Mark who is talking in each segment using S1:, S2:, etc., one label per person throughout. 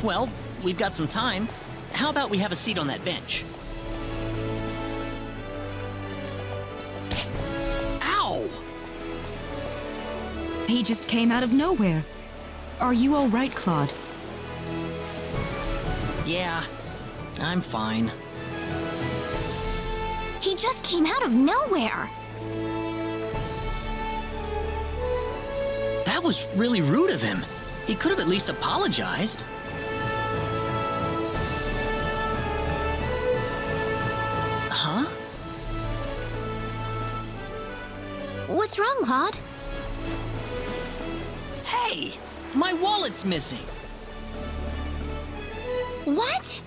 S1: Well, we've got some time. How about we have a seat on that bench? Ow!
S2: He just came out of nowhere. Are you all right, Claude?
S1: Yeah, I'm fine.
S3: He just came out of nowhere.
S1: That was really rude of him. He could have at least apologized. Huh?
S3: What's wrong, Claude?
S1: Hey! My wallet's missing!
S3: What?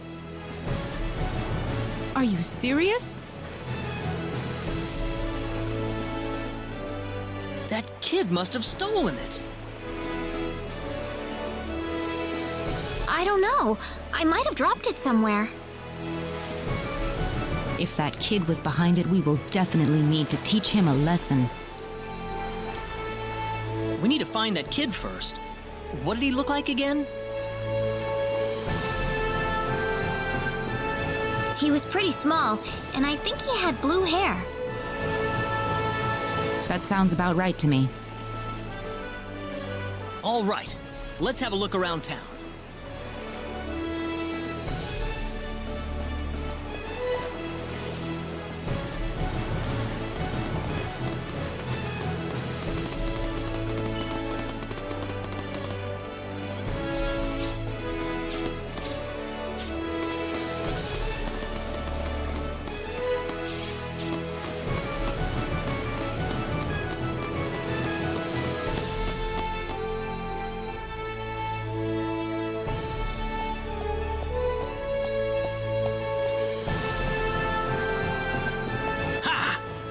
S2: Are you serious?
S1: That kid must have stolen it.
S3: I don't know. I might have dropped it somewhere.
S2: If that kid was behind it, we will definitely need to teach him a lesson.
S1: We need to find that kid first. What did he look like again?
S3: He was pretty small, and I think he had blue hair.
S2: That sounds about right to me.
S1: All right, let's have a look around town.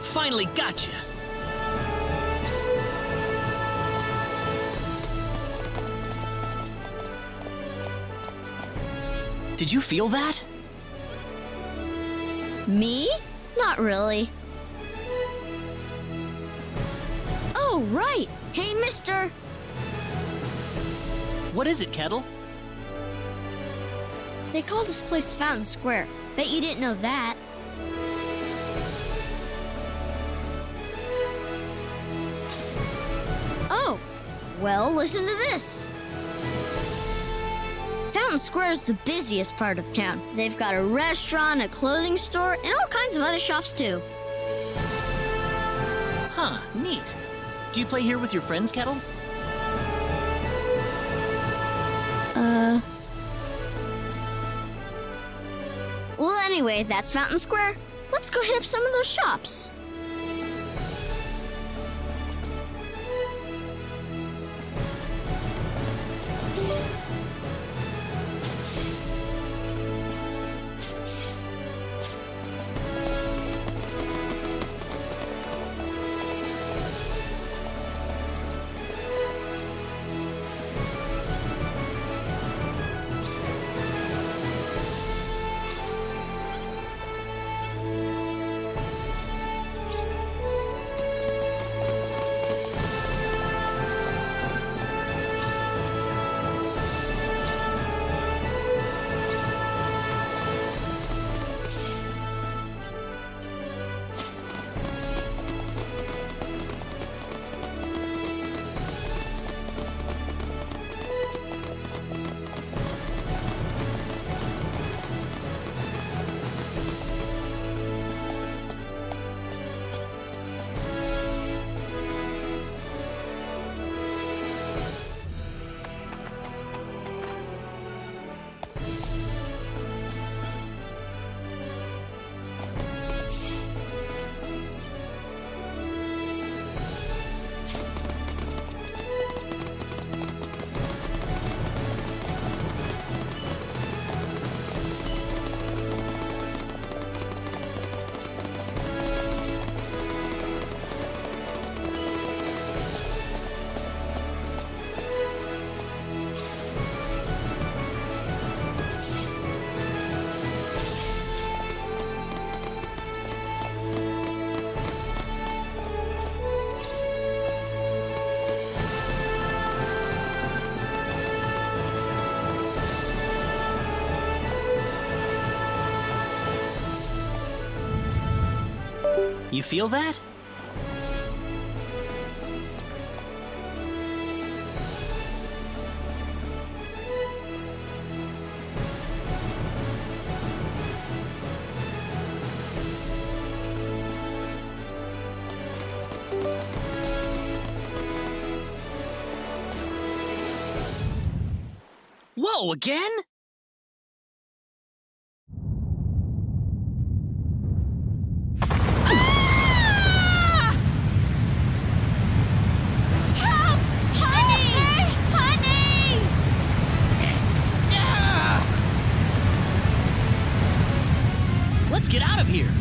S1: Finally gotcha! Did you feel that?
S3: Me? Not really. Oh, right. Hey, mister.
S1: What is it, Kettle?
S3: They call this place Fountain Square. Bet you didn't know that. Oh, well, listen to this. Fountain Square is the busiest part of town. They've got a restaurant, a clothing store, and all kinds of other shops, too.
S1: Huh, neat. Do you play here with your friends, Kettle?
S3: Well, anyway, that's Fountain Square. Let's go hit up some of those shops.
S1: You feel that? Whoa, again? Let's get out of here!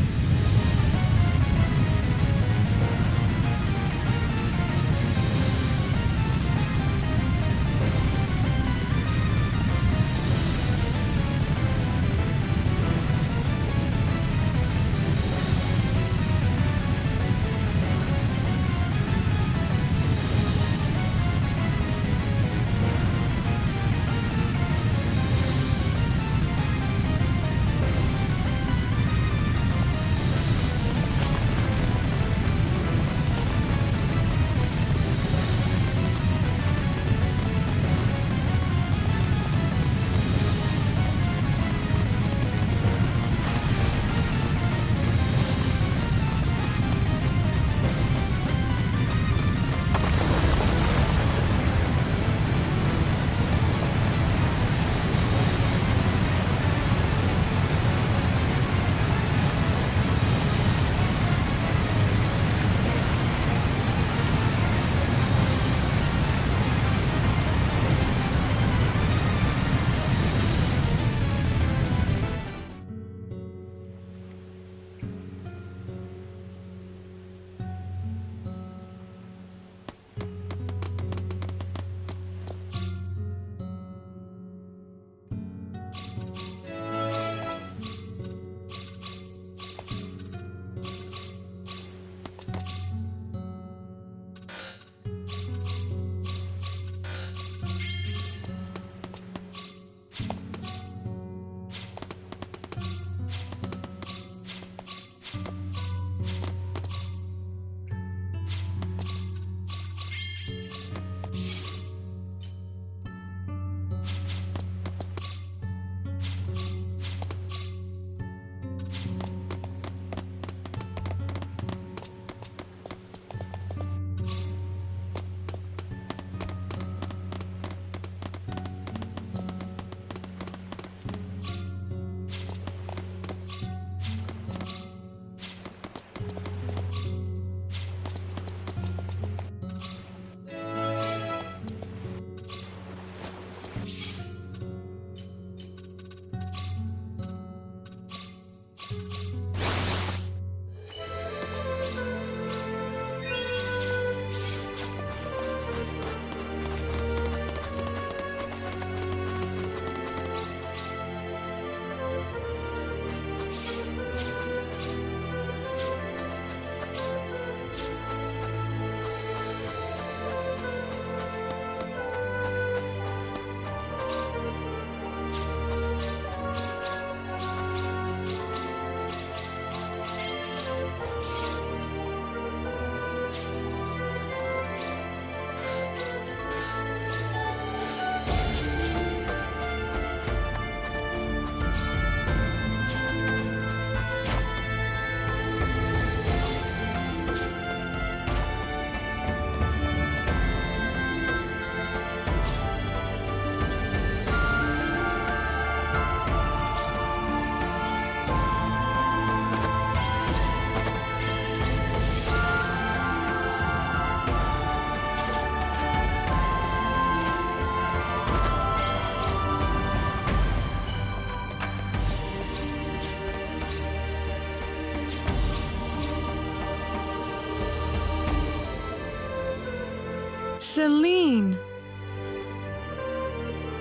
S4: Celine!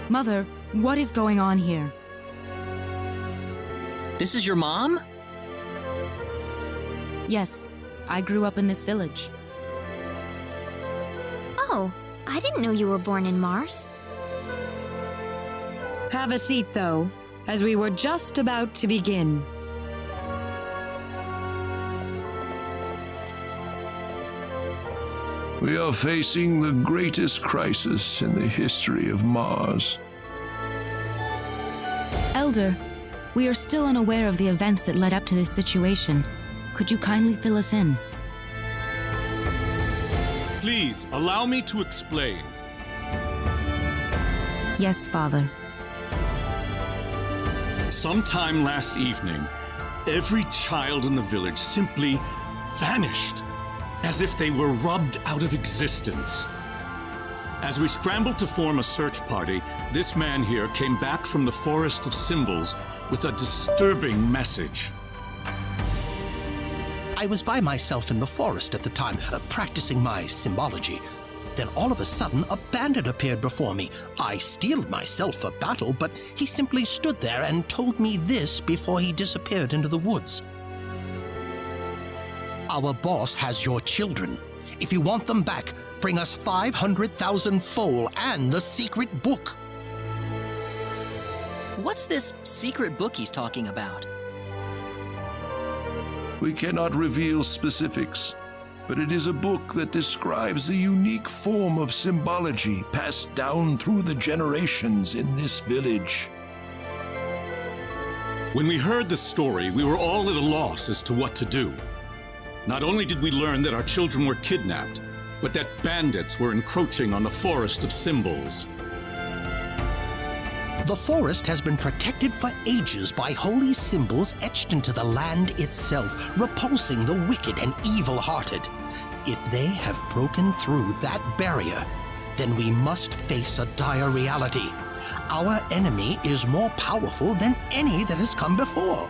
S4: Mother, what is going on here?
S1: This is your mom?
S2: Yes, I grew up in this village.
S5: Oh, I didn't know you were born in Mars.
S4: Have a seat, though, as we were just about to begin.
S6: We are facing the greatest crisis in the history of Mars.
S2: Elder, we are still unaware of the events that led up to this situation. Could you kindly fill us in?
S7: Please, allow me to explain.
S2: Yes, Father.
S7: Sometime last evening, every child in the village simply vanished, as if they were rubbed out of existence. As we scrambled to form a search party, this man here came back from the Forest of Symbols with a disturbing message.
S8: I was by myself in the forest at the time, practicing my symbology. Then all of a sudden, a bandit appeared before me. I steeled myself for battle, but he simply stood there and told me this before he disappeared into the woods. Our boss has your children. If you want them back, bring us 500,000 foal and the secret book.
S1: What's this secret book he's talking about?
S6: We cannot reveal specifics, but it is a book that describes the unique form of symbology passed down through the generations in this village.
S7: When we heard the story, we were all at a loss as to what to do. Not only did we learn that our children were kidnapped, but that bandits were encroaching on the Forest of Symbols.
S8: The forest has been protected for ages by holy symbols etched into the land itself, repulsing the wicked and evil-hearted. If they have broken through that barrier, then we must face a dire reality. Our enemy is more powerful than any that has come before.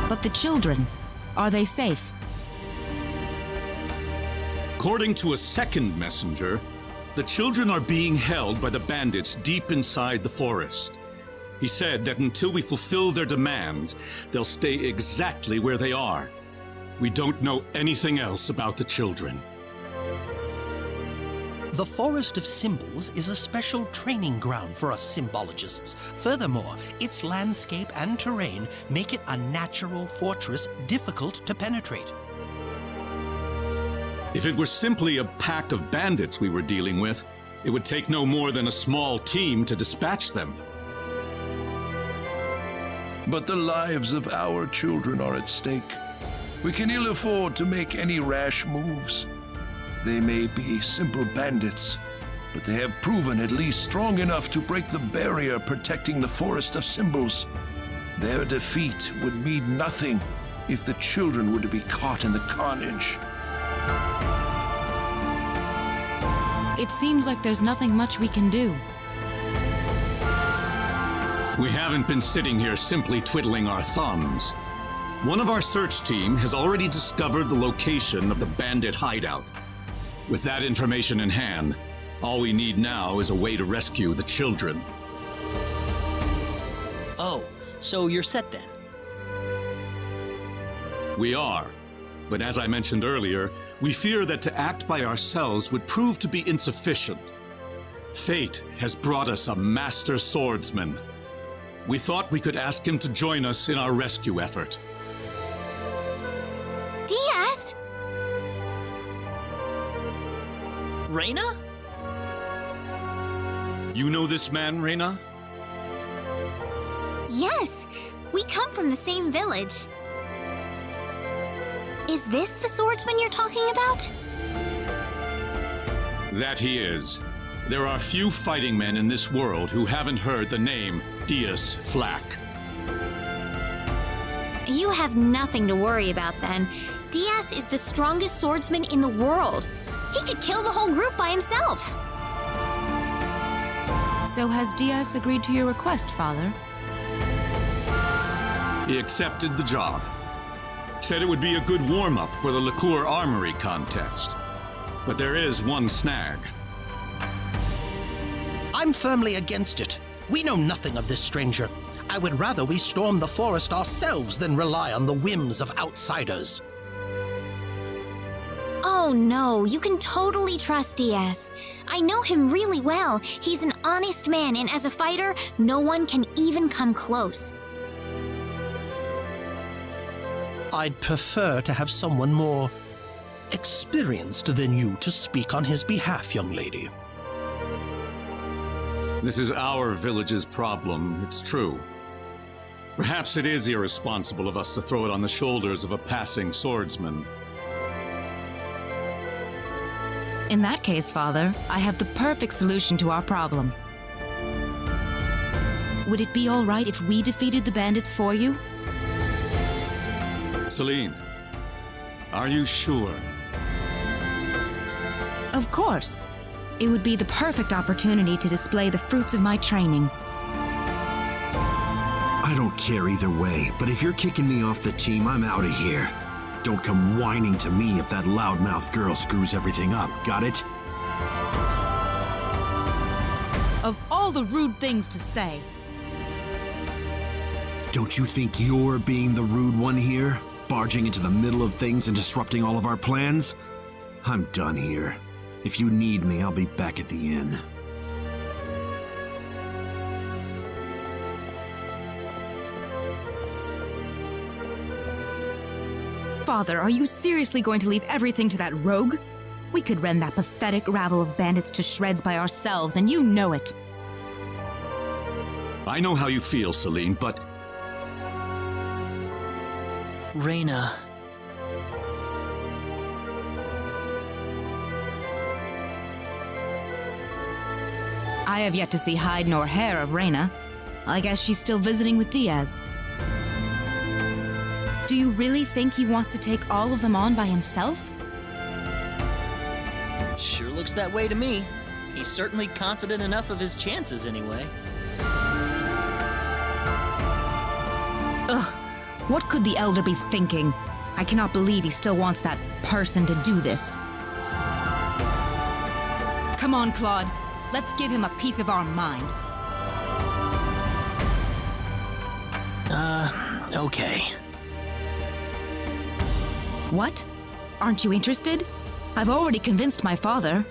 S2: But the children, are they safe?
S7: According to a second messenger, the children are being held by the bandits deep inside the forest. He said that until we fulfill their demands, they'll stay exactly where they are. We don't know anything else about the children.
S8: The Forest of Symbols is a special training ground for us symbologists. Furthermore, its landscape and terrain make it a natural fortress difficult to penetrate.
S7: If it were simply a pack of bandits we were dealing with, it would take no more than a small team to dispatch them.
S6: But the lives of our children are at stake. We can ill afford to make any rash moves. They may be simple bandits, but they have proven at least strong enough to break the barrier protecting the Forest of Symbols. Their defeat would mean nothing if the children were to be caught in the carnage.
S2: It seems like there's nothing much we can do.
S7: We haven't been sitting here simply twiddling our thumbs. One of our search team has already discovered the location of the bandit hideout. With that information in hand, all we need now is a way to rescue the children.
S1: Oh, so you're set then?
S7: We are. But as I mentioned earlier, we fear that to act by ourselves would prove to be insufficient. Fate has brought us a master swordsman. We thought we could ask him to join us in our rescue effort.
S5: Diaz!
S1: Reyna?
S7: You know this man, Reyna?
S5: Yes, we come from the same village. Is this the swordsman you're talking about?
S7: That he is. There are few fighting men in this world who haven't heard the name Diaz Flack.
S5: You have nothing to worry about then. Diaz is the strongest swordsman in the world. He could kill the whole group by himself.
S2: So has Diaz agreed to your request, Father?
S7: He accepted the job. Said it would be a good warm-up for the Liqueur Armory contest. But there is one snag.
S8: I'm firmly against it. We know nothing of this stranger. I would rather we storm the forest ourselves than rely on the whims of outsiders.
S5: Oh no, you can totally trust Diaz. I know him really well. He's an honest man, and as a fighter, no one can even come close.
S8: I'd prefer to have someone more experienced than you to speak on his behalf, young lady.
S7: This is our village's problem, it's true. Perhaps it is irresponsible of us to throw it on the shoulders of a passing swordsman.
S2: In that case, Father, I have the perfect solution to our problem. Would it be all right if we defeated the bandits for you?
S7: Celine, are you sure?
S2: Of course. It would be the perfect opportunity to display the fruits of my training.
S9: I don't care either way, but if you're kicking me off the team, I'm out of here. Don't come whining to me if that loudmouth girl screws everything up, got it?
S2: Of all the rude things to say.
S9: Don't you think you're being the rude one here? Barging into the middle of things and disrupting all of our plans? I'm done here. If you need me, I'll be back at the inn.
S2: Father, are you seriously going to leave everything to that rogue? We could rend that pathetic rabble of bandits to shreds by ourselves, and you know it.
S7: I know how you feel, Celine, but
S1: Reyna.
S2: I have yet to see hide nor hair of Reyna. I guess she's still visiting with Diaz. Do you really think he wants to take all of them on by himself?
S1: Sure looks that way to me. He's certainly confident enough of his chances anyway.
S2: Ugh, what could the Elder be thinking? I cannot believe he still wants that person to do this. Come on, Claude. Let's give him a piece of our mind.
S1: Okay.
S2: What? Aren't you interested? I've already convinced my father.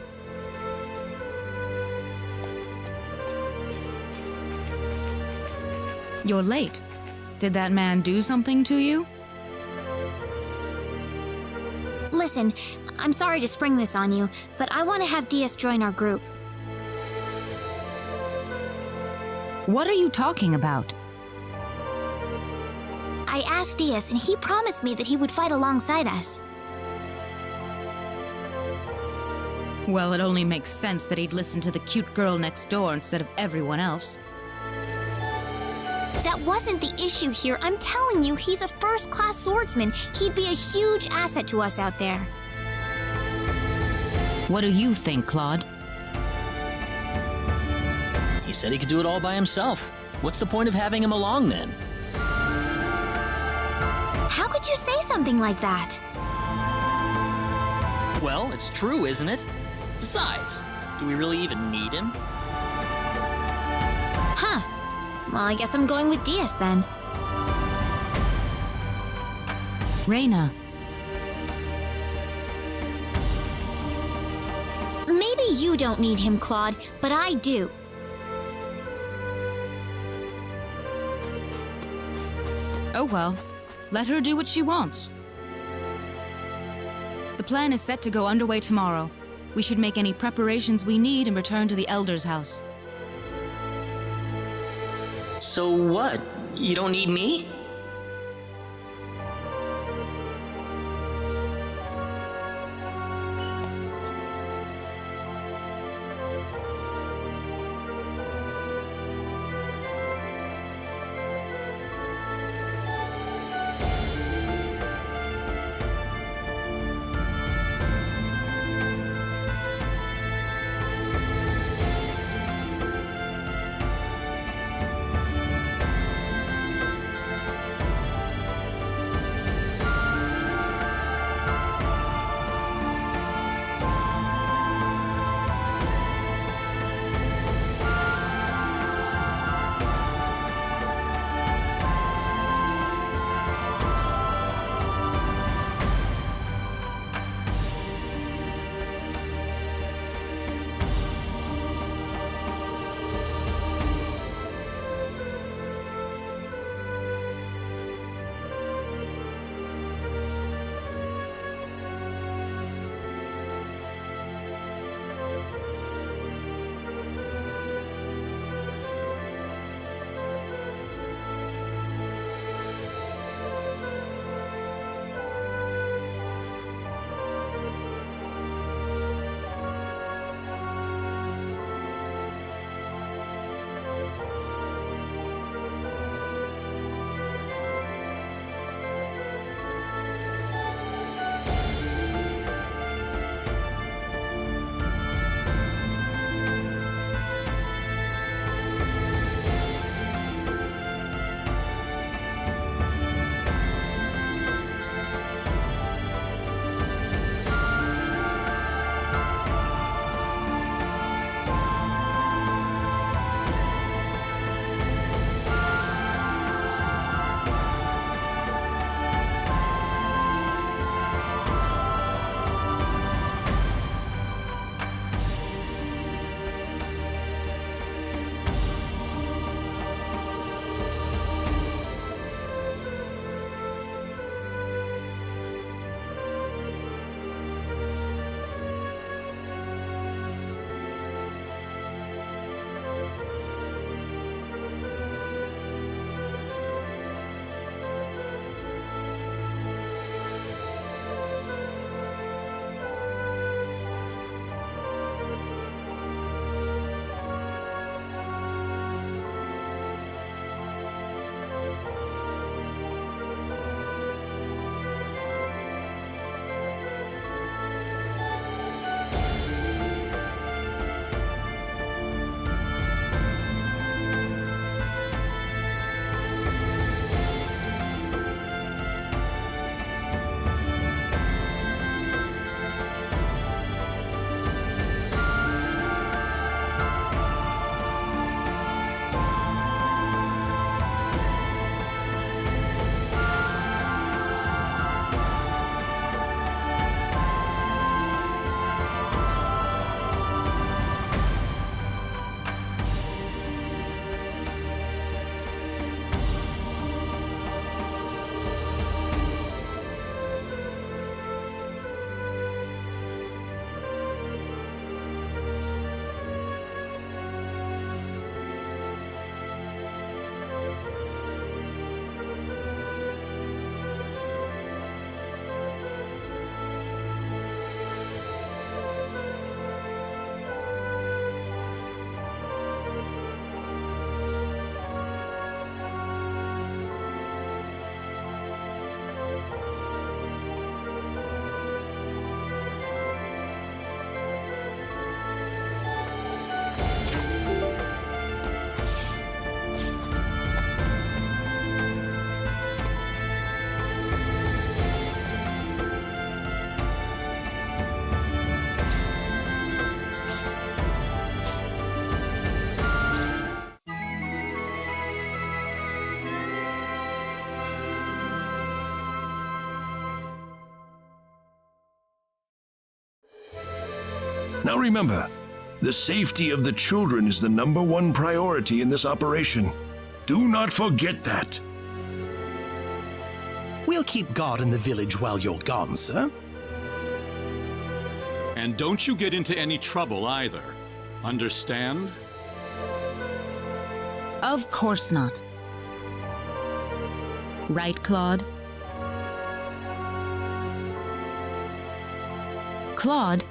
S2: You're late. Did that man do something to you?
S5: Listen, I'm sorry to spring this on you, but I want to have Diaz join our group.
S2: What are you talking about?
S5: I asked Diaz, and he promised me that he would fight alongside us.
S2: Well, it only makes sense that he'd listen to the cute girl next door instead of everyone else.
S5: That wasn't the issue here. I'm telling you, he's a first-class swordsman. He'd be a huge asset to us out there.
S2: What do you think, Claude?
S1: He said he could do it all by himself. What's the point of having him along then?
S5: How could you say something like that?
S1: Well, it's true, isn't it? Besides, do we really even need him?
S5: Huh. Well, I guess I'm going with Diaz then.
S2: Reyna.
S5: Maybe you don't need him, Claude, but I do.
S2: Oh well. Let her do what she wants. The plan is set to go underway tomorrow. We should make any preparations we need and return to the Elder's house.
S1: So what? You don't need me?
S6: Now remember, the safety of the children is the #1 priority in this operation. Do not forget that.
S8: We'll keep guard in the village while you're gone, sir.
S7: And don't you get into any trouble either. Understand?
S2: Of course not. Right, Claude? Claude?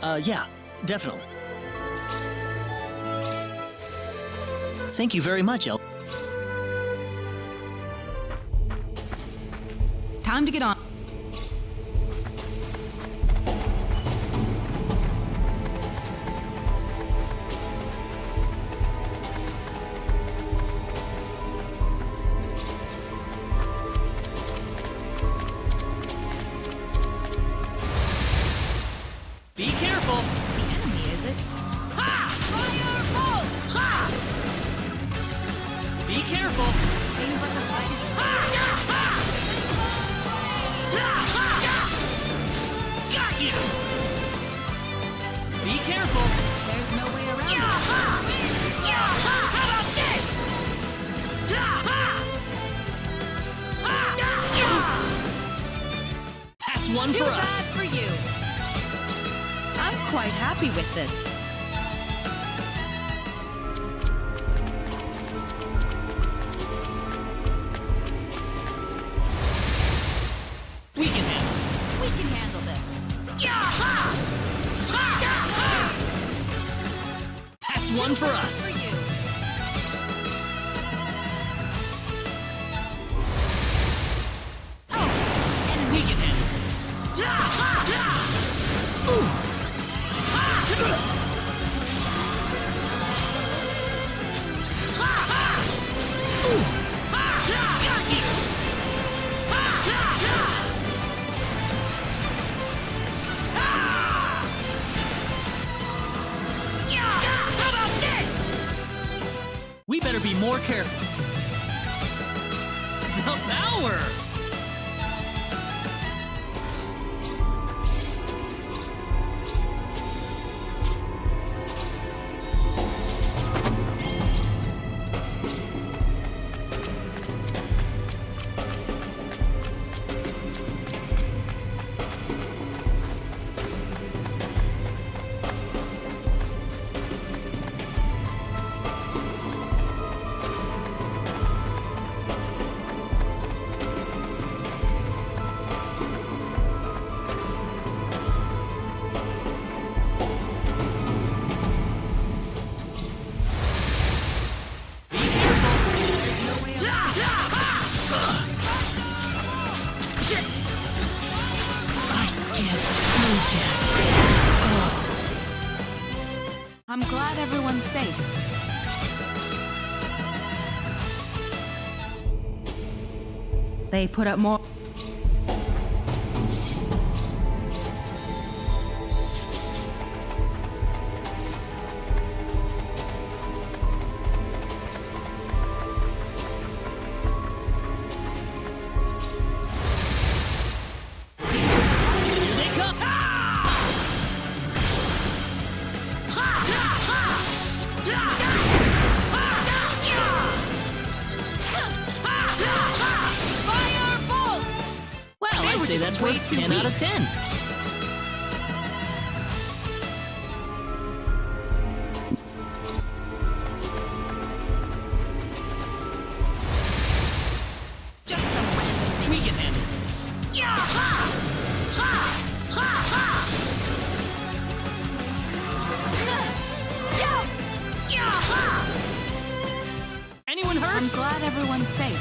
S1: Oh, yeah, definitely. Thank you very much, El.
S2: Time to get on.
S1: Be careful!
S2: The enemy, is it?
S1: Be careful!
S2: Seems like the fight is...
S1: Got you! Be careful!
S2: There's no way around it.
S1: How about this? That's one
S2: Too
S1: for
S2: bad
S1: us.
S2: for you. I'm quite happy with this.
S1: We can handle this.
S2: We can handle this.
S1: That's one for us.
S2: For you.
S1: And we can handle this. Got you! How about this? We better be more careful. Now we're...
S2: I'm glad everyone's safe. They put up more...
S1: Here they come! Well, I'd say that's
S2: way
S1: worth
S2: too
S1: 10 out of
S2: weak.
S1: 10.
S2: Just some random...
S1: We can handle this. Anyone hurt?
S2: I'm glad everyone's safe.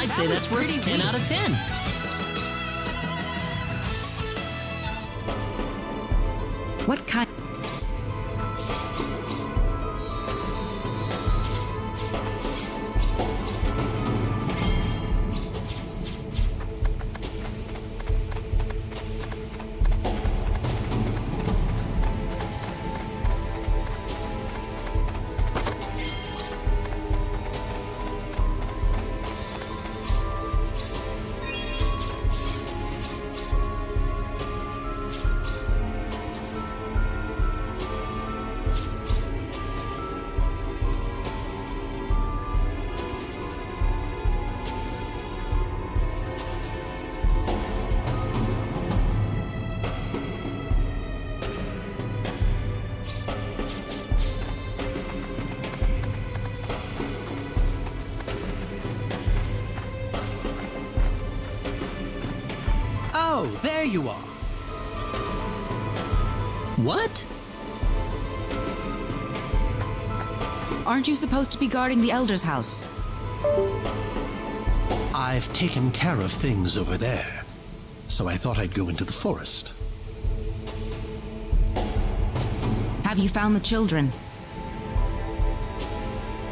S1: I'd say that's worth a 10 out of 10.
S2: What kind?
S8: Oh, there you are.
S1: What?
S2: Aren't you supposed to be guarding the Elder's house?
S8: I've taken care of things over there, so I thought I'd go into the forest.
S2: Have you found the children?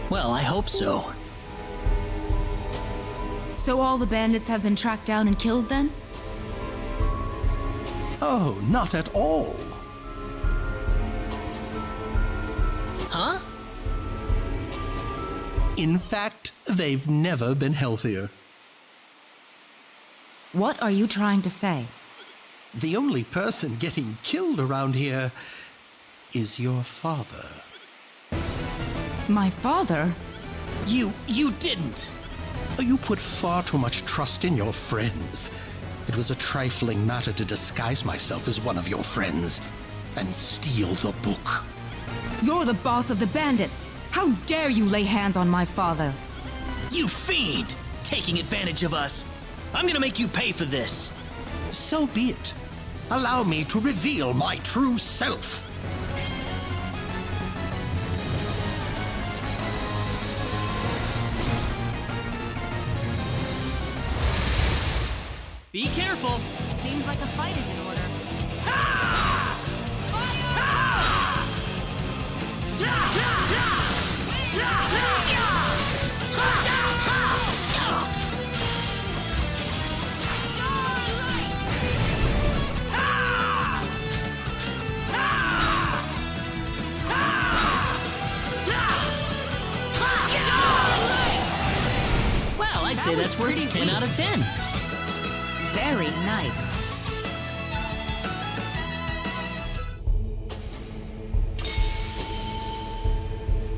S1: Well, I hope so.
S2: So all the bandits have been tracked down and killed then?
S8: Oh, not at all.
S1: Huh?
S8: In fact, they've never been healthier.
S2: What are you trying to say?
S8: The only person getting killed around here is your father.
S2: My father?
S8: You didn't! You put far too much trust in your friends. It was a trifling matter to disguise myself as one of your friends and steal the book.
S2: You're the boss of the bandits! How dare you lay hands on my father?
S1: You fiend! Taking advantage of us. I'm gonna make you pay for this.
S8: So be it. Allow me to reveal my true self.
S1: Be careful.
S2: Seems like a fight is in order.
S1: Well, I'd say that's worth a 10 out of 10.
S2: Very nice.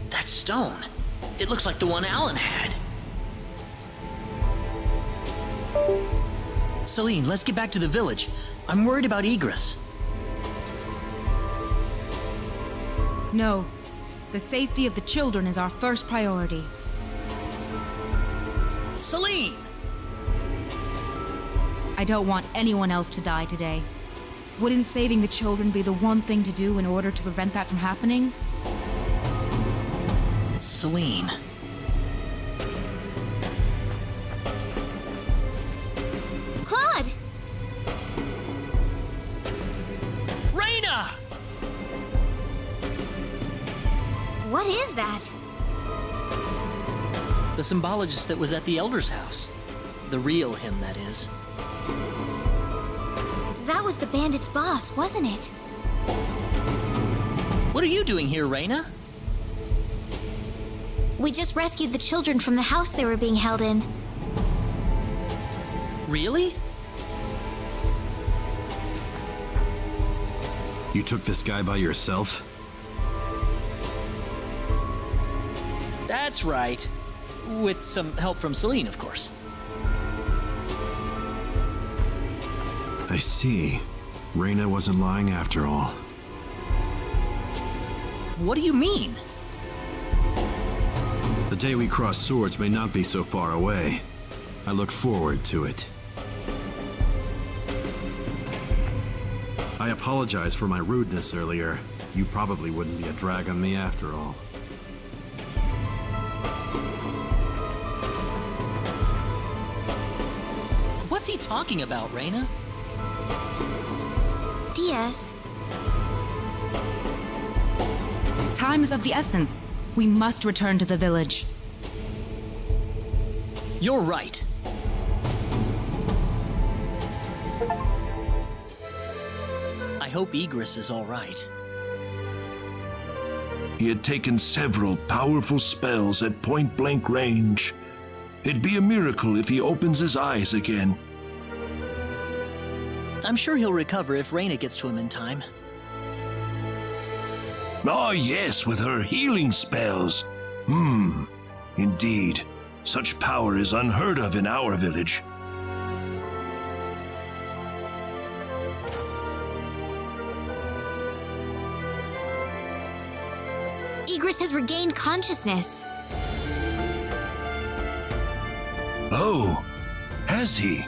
S1: That stone. It looks like the one Alan had. Celine, let's get back to the village. I'm worried about egress.
S2: No. The safety of the children is our first priority.
S1: Celine!
S2: I don't want anyone else to die today. Wouldn't saving the children be the one thing to do in order to prevent that from happening?
S1: Celine.
S5: Claude!
S1: Raina!
S5: What is that?
S1: The symbologist that was at the Elder's house. The real him, that is.
S5: That was the bandit's boss, wasn't it?
S1: What are you doing here, Raina?
S5: We just rescued the children from the house they were being held in.
S1: Really?
S9: You took this guy by yourself?
S1: That's right. With some help from Celine, of course.
S9: I see. Reyna wasn't lying after all.
S1: What do you mean?
S9: The day we cross swords may not be so far away. I look forward to it. I apologize for my rudeness earlier. You probably wouldn't be a drag on me after all.
S1: What's he talking about, Reina?
S5: Diaz,
S2: Time is of the essence. We must return to the village.
S1: You're right. I hope Igris is all right.
S6: He had taken several powerful spells at point-blank range. It'd be a miracle if he opens his eyes again.
S1: I'm sure he'll recover if Reina gets to him in time.
S6: Ah, yes, with her healing spells. Indeed. Such power is unheard of in our village.
S5: Igris has regained consciousness.
S6: Oh, has he?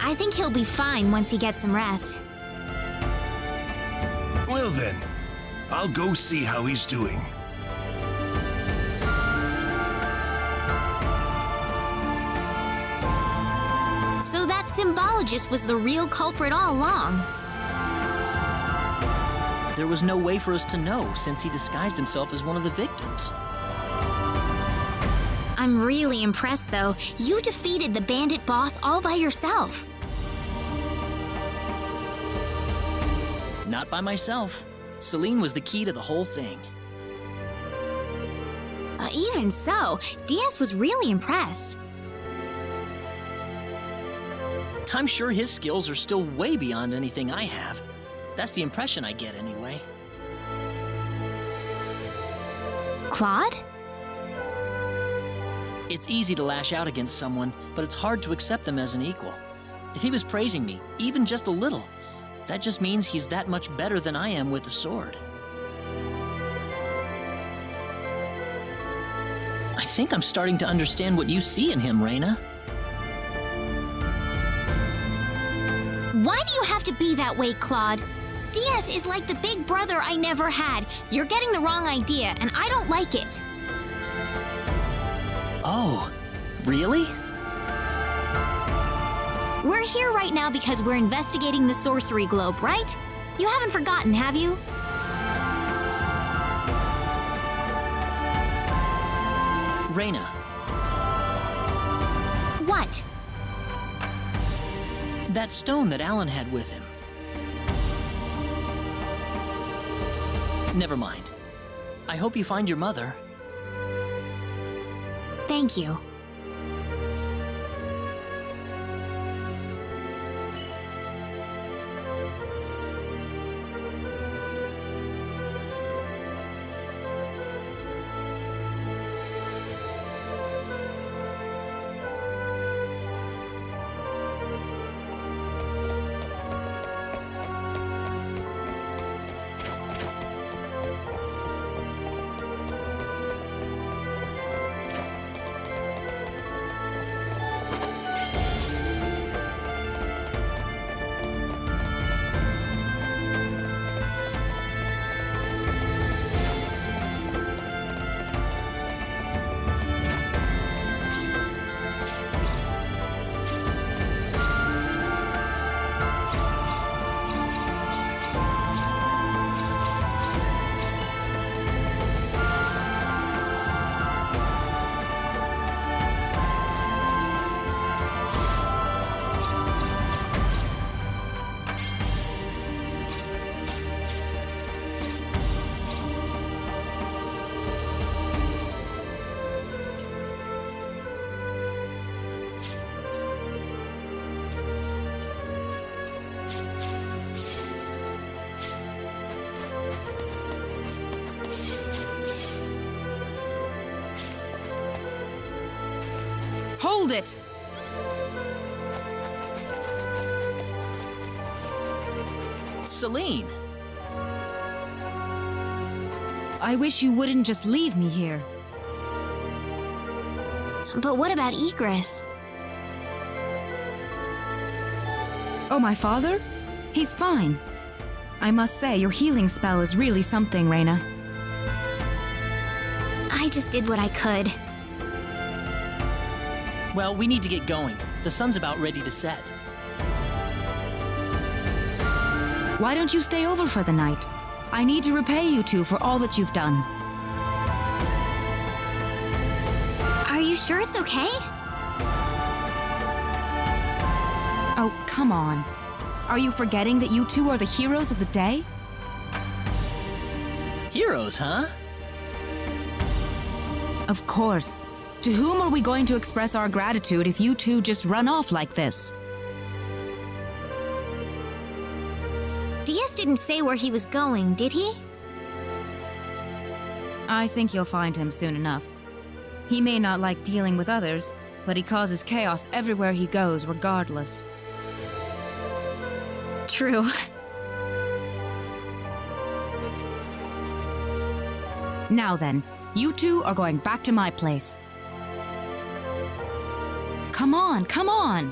S5: I think he'll be fine once he gets some rest.
S6: Well then, I'll go see how he's doing.
S5: So that symbologist was the real culprit all along.
S1: There was no way for us to know since he disguised himself as one of the victims.
S5: I'm really impressed, though. You defeated the bandit boss all by yourself.
S1: Not by myself. Celine was the key to the whole thing.
S5: Even so, Diaz was really impressed.
S1: I'm sure his skills are still way beyond anything I have. That's the impression I get anyway.
S5: Claude?
S1: It's easy to lash out against someone, but it's hard to accept them as an equal. If he was praising me, even just a little, that just means he's that much better than I am with the sword. I think I'm starting to understand what you see in him, Reina.
S5: Why do you have to be that way, Claude? Diaz is like the big brother I never had. You're getting the wrong idea, and I don't like it.
S1: Oh, really?
S5: We're here right now because we're investigating the sorcery globe, right? You haven't forgotten, have you?
S1: Reina,
S5: What?
S1: that stone that Alan had with him. Never mind. I hope you find your mother.
S5: Thank you.
S2: Hold it!
S1: Celine!
S2: I wish you wouldn't just leave me here.
S5: But what about Igris?
S2: Oh, my father? He's fine. I must say, your healing spell is really something, Reina.
S5: I just did what I could.
S1: Well, we need to get going. The sun's about ready to set.
S2: Why don't you stay over for the night? I need to repay you two for all that you've done.
S5: Are you sure it's okay?
S2: Oh, come on. Are you forgetting that you two are the heroes of the day?
S1: Heroes, huh?
S2: Of course. To whom are we going to express our gratitude if you two just run off like this?
S5: Diaz didn't say where he was going, did he?
S2: I think you'll find him soon enough. He may not like dealing with others, but he causes chaos everywhere he goes regardless.
S5: True.
S2: Now then, you two are going back to my place. Come on, come on!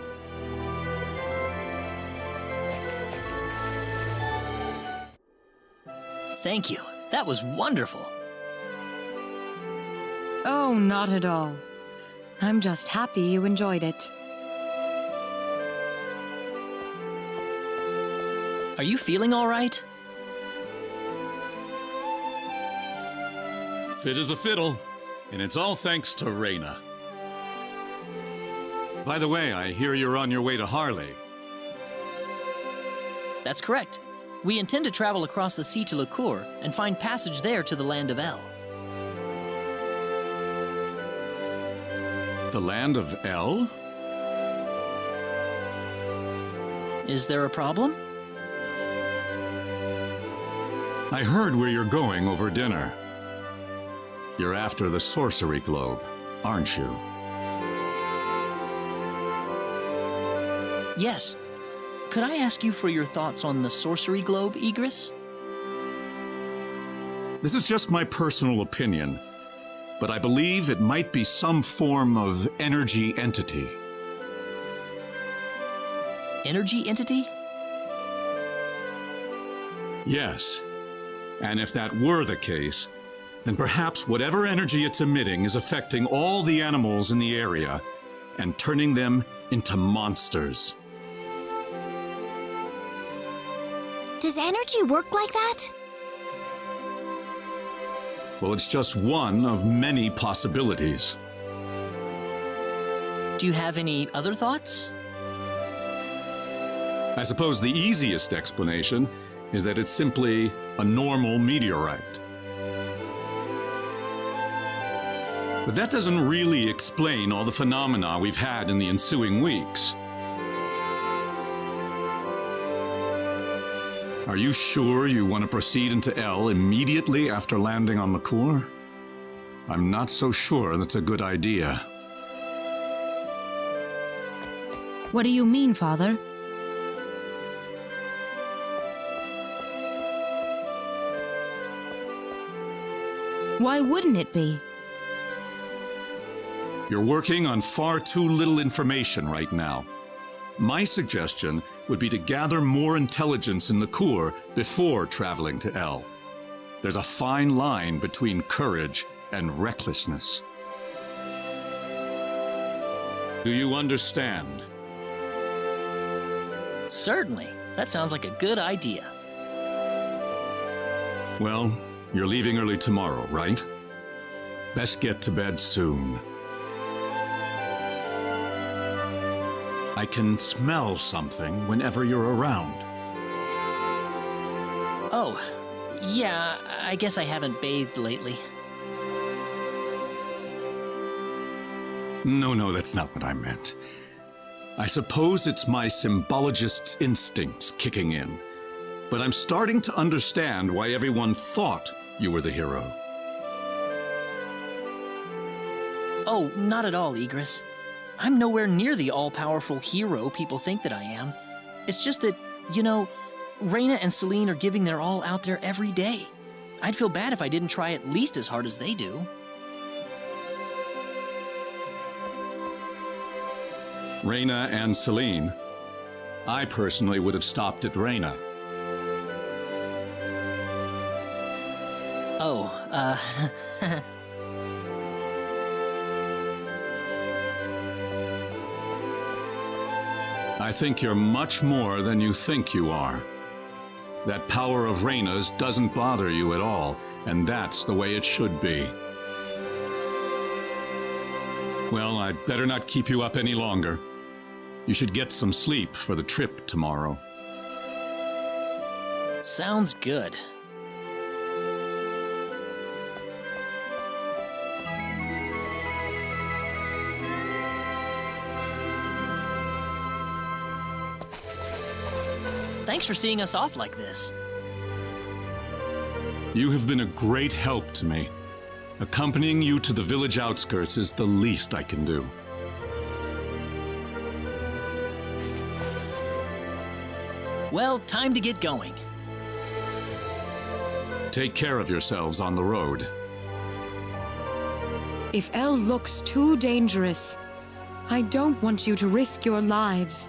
S1: Thank you. That was wonderful.
S4: Oh, not at all. I'm just happy you enjoyed it.
S1: Are you feeling all right?
S7: Fit as a fiddle, and it's all thanks to Reyna. By the way, I hear you're on your way to Harley.
S1: That's correct. We intend to travel across the sea to Licour and find passage there to the land of El.
S7: The land of El?
S1: Is there a problem?
S7: I heard where you're going over dinner. You're after the sorcery globe, aren't you?
S1: Yes. Could I ask you for your thoughts on the sorcery globe, Igris?
S7: This is just my personal opinion, but I believe it might be some form of energy entity.
S1: Energy entity?
S7: Yes. And if that were the case, then perhaps whatever energy it's emitting is affecting all the animals in the area and turning them into monsters.
S5: Does energy work like that?
S7: Well, it's just one of many possibilities.
S1: Do you have any other thoughts?
S7: I suppose the easiest explanation is that it's simply a normal meteorite. But that doesn't really explain all the phenomena we've had in the ensuing weeks. Are you sure you want to proceed into El immediately after landing on Licour? I'm not so sure that's a good idea.
S2: What do you mean, Father? Why wouldn't it be?
S7: You're working on far too little information right now. My suggestion would be to gather more intelligence in Licour before traveling to El. There's a fine line between courage and recklessness. Do you understand?
S1: Certainly. That sounds like a good idea.
S7: Well, you're leaving early tomorrow, right? Best get to bed soon. I can smell something whenever you're around.
S1: Oh, yeah, I guess I haven't bathed lately.
S7: No, that's not what I meant. I suppose it's my symbologist's instincts kicking in. But I'm starting to understand why everyone thought you were the hero.
S1: Oh, not at all, Igris. I'm nowhere near the all-powerful hero people think that I am. It's just that, Reyna and Celine are giving their all out there every day. I'd feel bad if I didn't try at least as hard as they do.
S7: Reyna and Celine. I personally would have stopped at Reyna.
S1: Oh,
S7: I think you're much more than you think you are. That power of Reyna's doesn't bother you at all, and that's the way it should be. Well, I'd better not keep you up any longer. You should get some sleep for the trip tomorrow.
S1: Sounds good. Thanks for seeing us off like this.
S7: You have been a great help to me. Accompanying you to the village outskirts is the least I can do.
S1: Well, time to get going.
S7: Take care of yourselves on the road.
S4: If El looks too dangerous, I don't want you to risk your lives.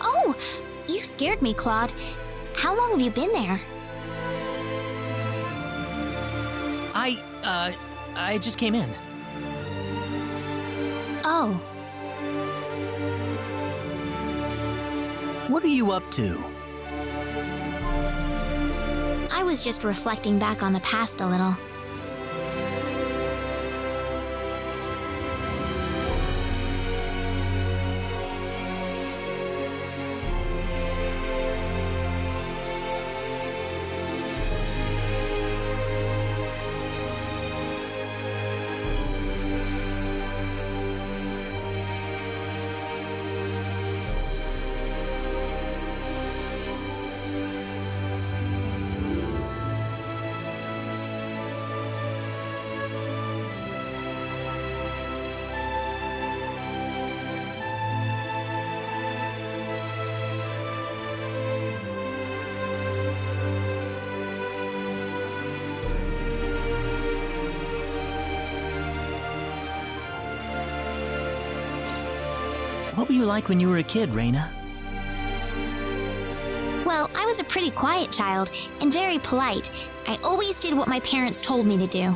S5: Oh, you scared me, Claude. How long have you been there?
S1: I just came in.
S5: Oh,
S1: What are you up to?
S5: I was just reflecting back on the past a little.
S1: What were you like when you were a kid, Reyna?
S5: Well, I was a pretty quiet child and very polite. I always did what my parents told me to do.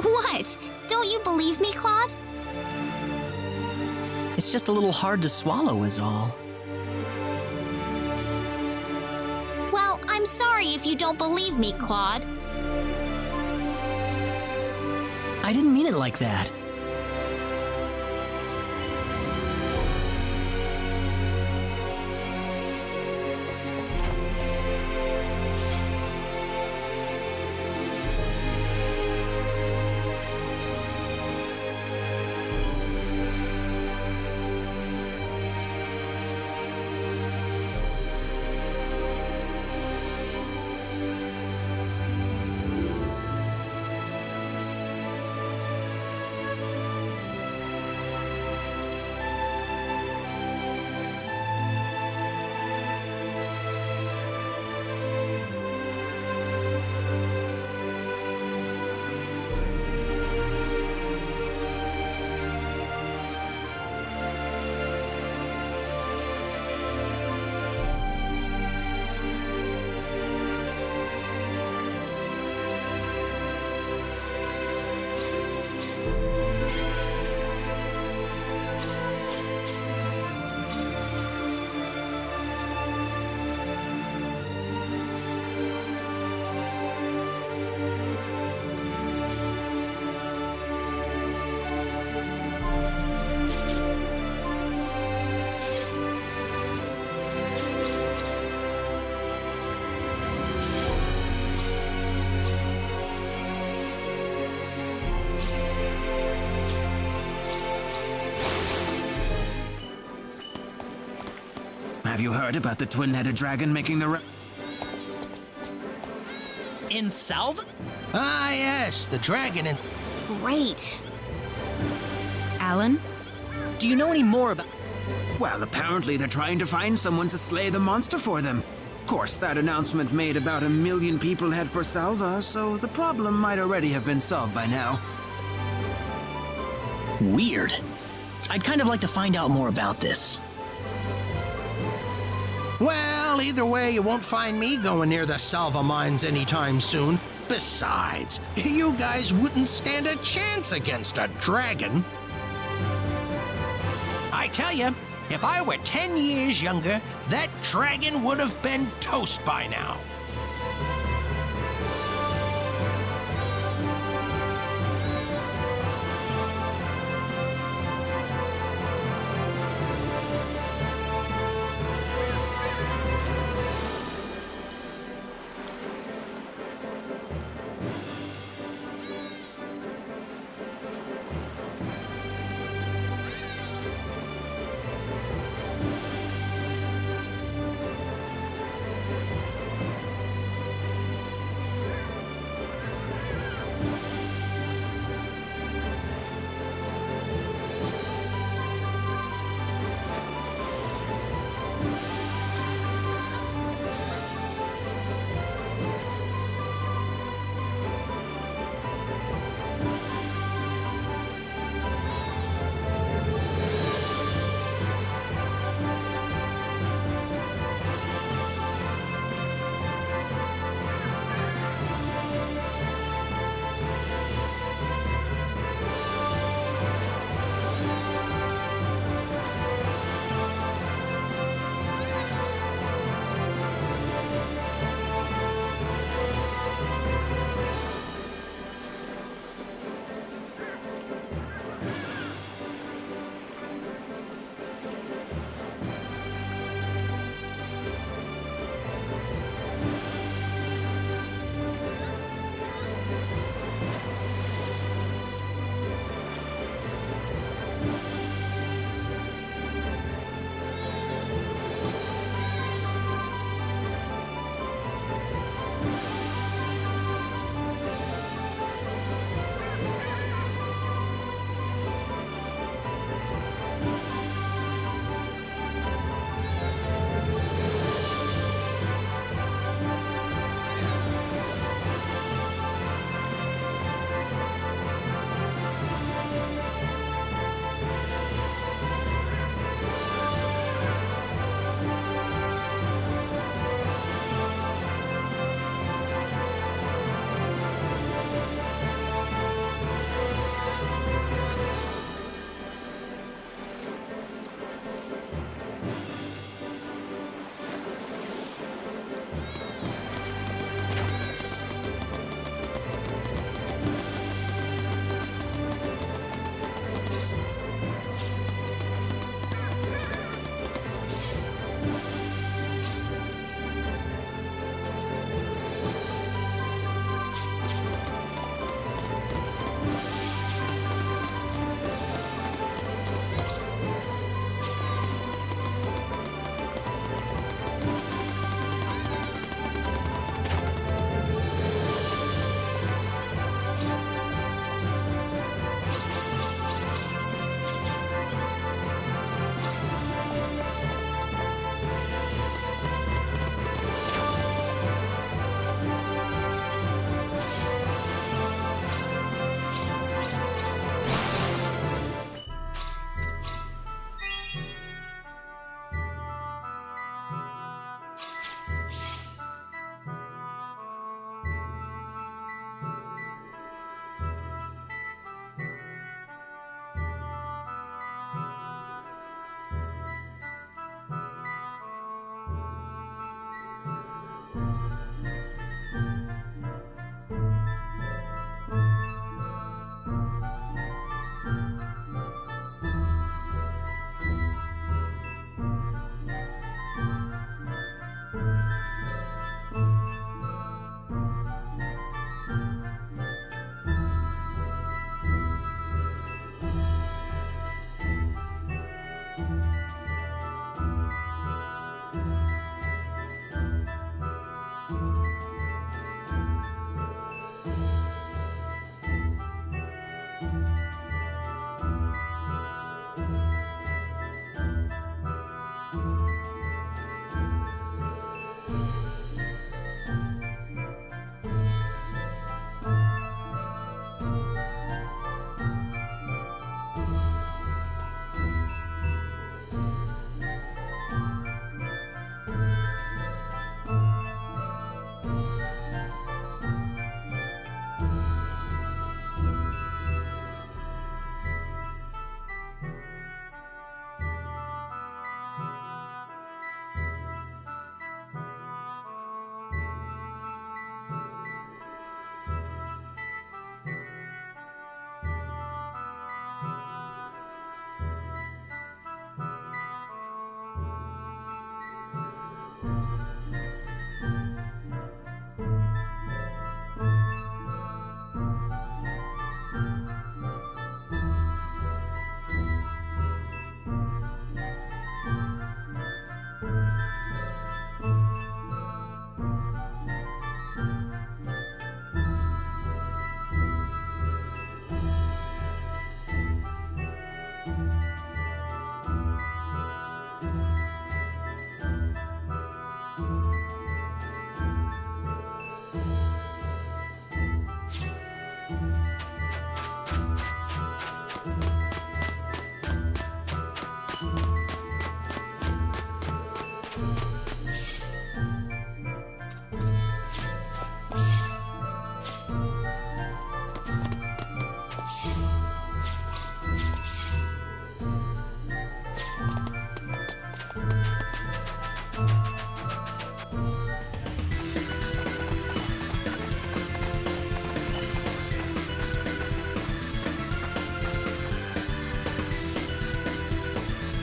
S5: What? Don't you believe me, Claude?
S1: It's just a little hard to swallow is all.
S5: Well, I'm sorry if you don't believe me, Claude.
S1: I didn't mean it like that.
S10: Have you heard about the twin-headed dragon making the
S1: In Salva?
S8: Ah, yes, the dragon in.
S5: Great.
S2: Alan?
S1: Do you know any more about...
S10: Well, apparently they're trying to find someone to slay the monster for them. Of course, that announcement made about 1 million people head for Salva, so the problem might already have been solved by now.
S1: Weird. I'd kind of like to find out more about this.
S8: Well, either way, you won't find me going near the Salva mines anytime soon. Besides, you guys wouldn't stand a chance against a dragon. I tell you, if I were 10 years younger, that dragon would have been toast by now.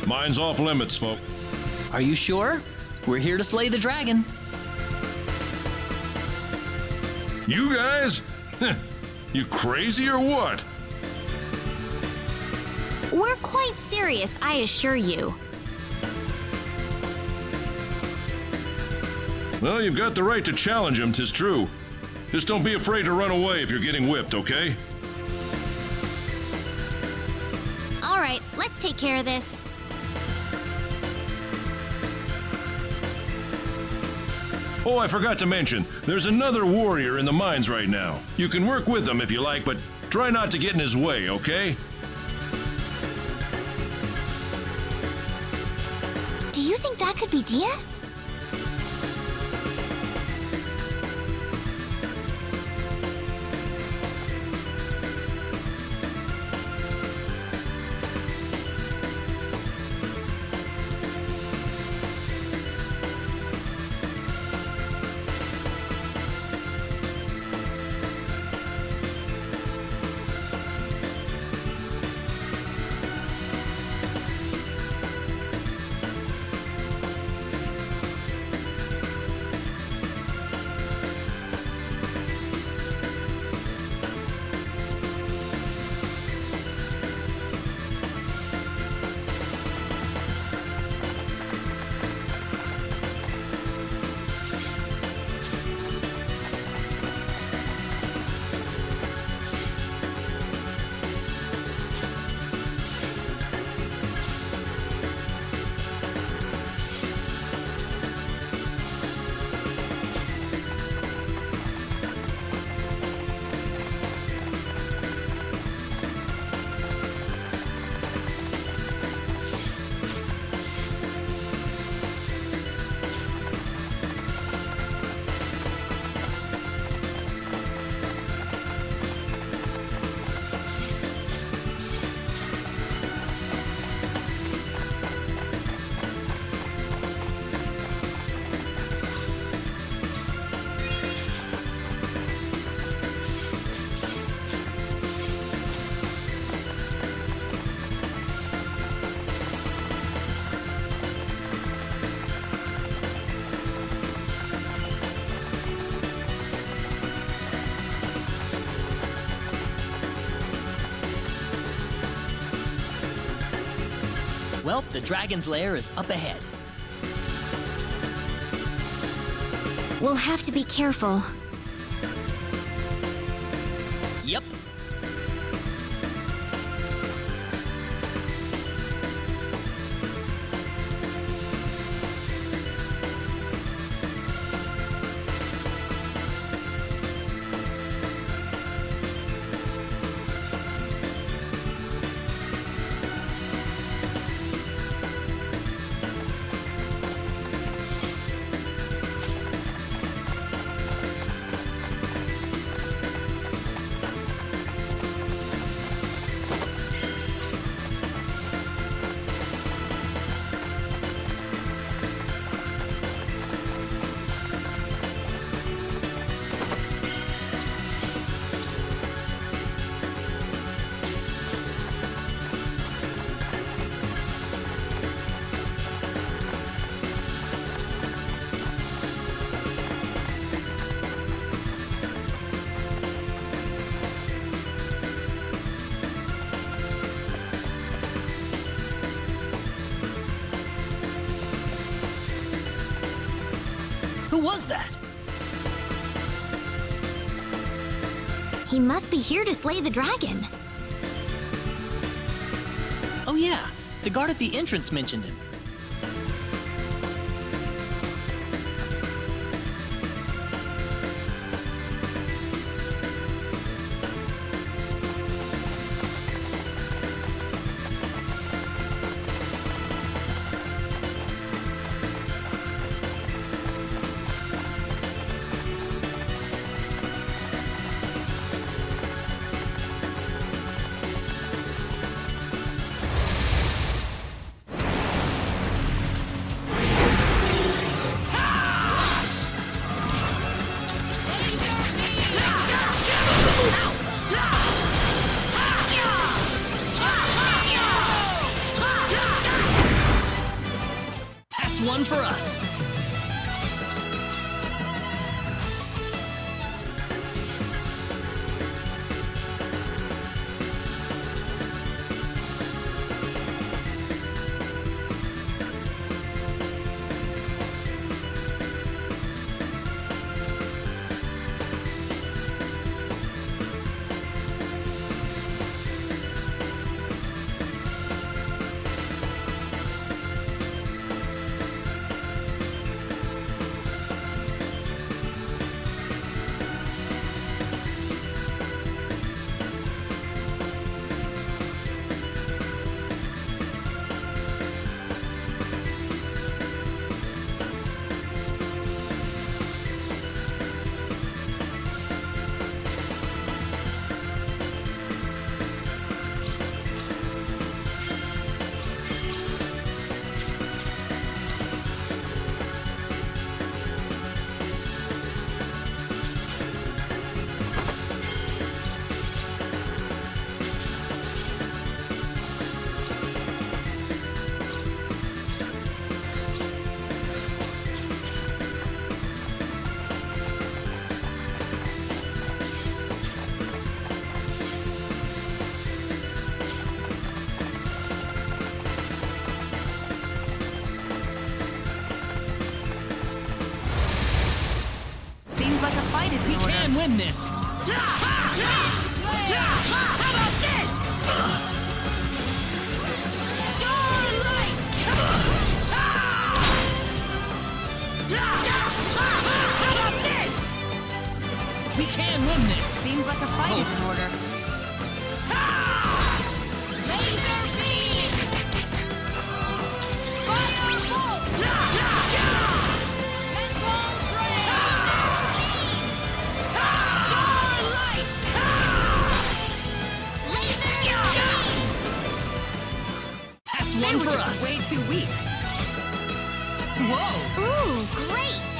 S11: Mine's off limits, folk.
S1: Are you sure? We're here to slay the dragon.
S11: You guys? You crazy or what?
S5: We're quite serious, I assure you.
S11: Well, you've got the right to challenge him, 'tis true. Just don't be afraid to run away if you're getting whipped, okay?
S5: All right, let's take care of this.
S11: Oh, I forgot to mention, there's another warrior in the mines right now. You can work with him if you like, but try not to get in his way, okay?
S5: Do you think that could be Diaz?
S1: Well, the dragon's lair is up ahead.
S5: We'll have to be careful.
S1: Yep. Who was that?
S5: He must be here to slay the dragon.
S1: Oh yeah, the guard at the entrance mentioned him.
S2: is in order.
S1: We can win this!
S2: How about this? Starlight! How about this?
S1: We can win this!
S2: Seems like a fight is in order. Laser beams! Firebolt! Mental drain! Starlight! Laser beams!
S1: That's
S2: They
S1: one
S2: were
S1: for
S2: just
S1: us!
S2: way too weak.
S1: Whoa!
S5: Ooh, great!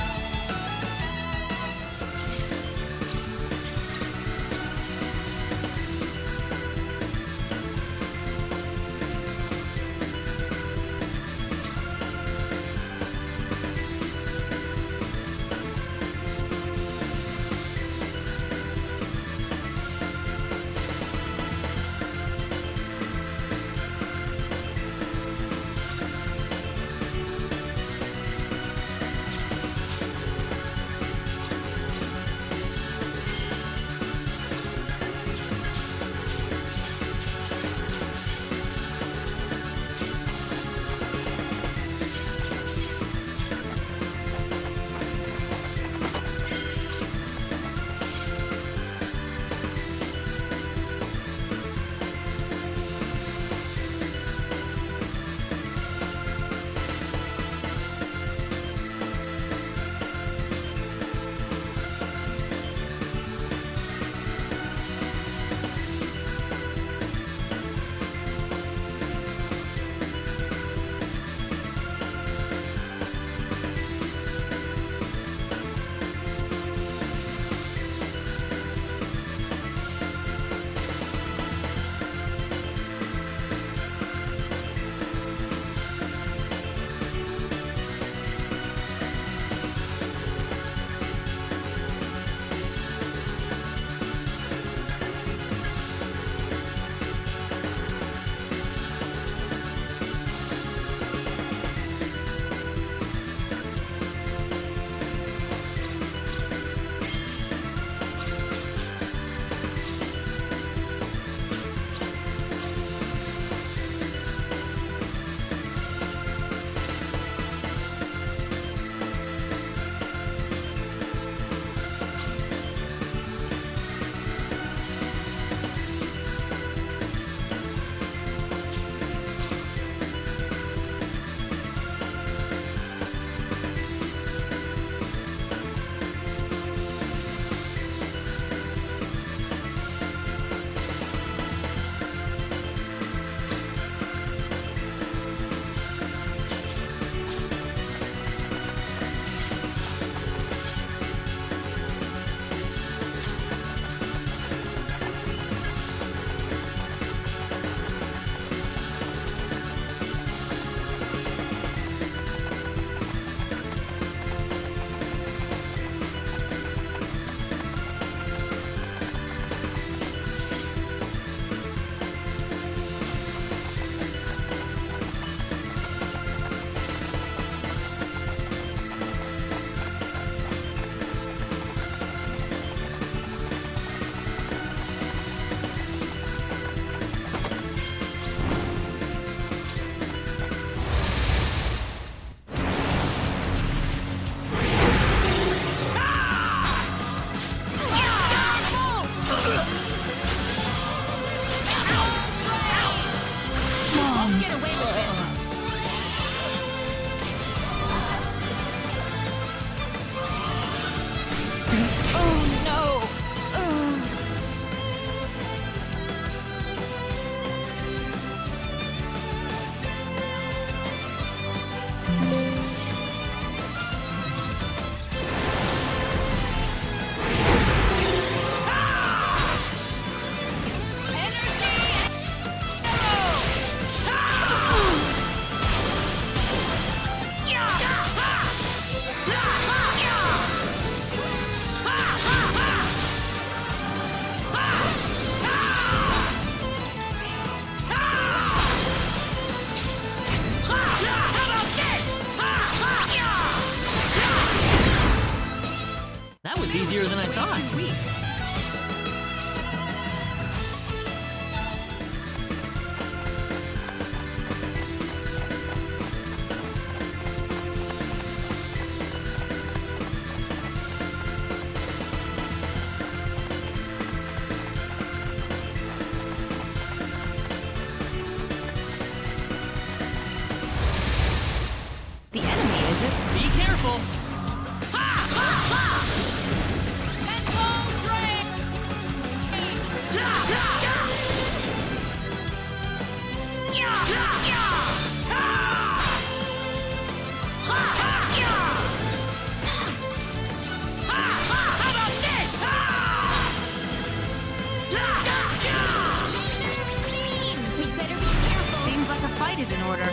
S2: fight is in order.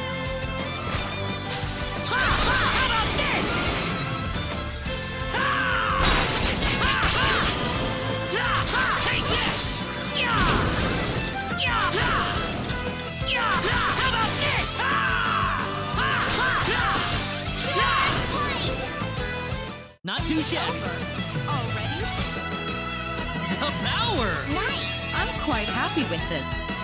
S12: Take this! How about this?
S1: Not too shabby.
S2: Already?
S1: The power!
S5: Nice!
S2: I'm quite happy with this.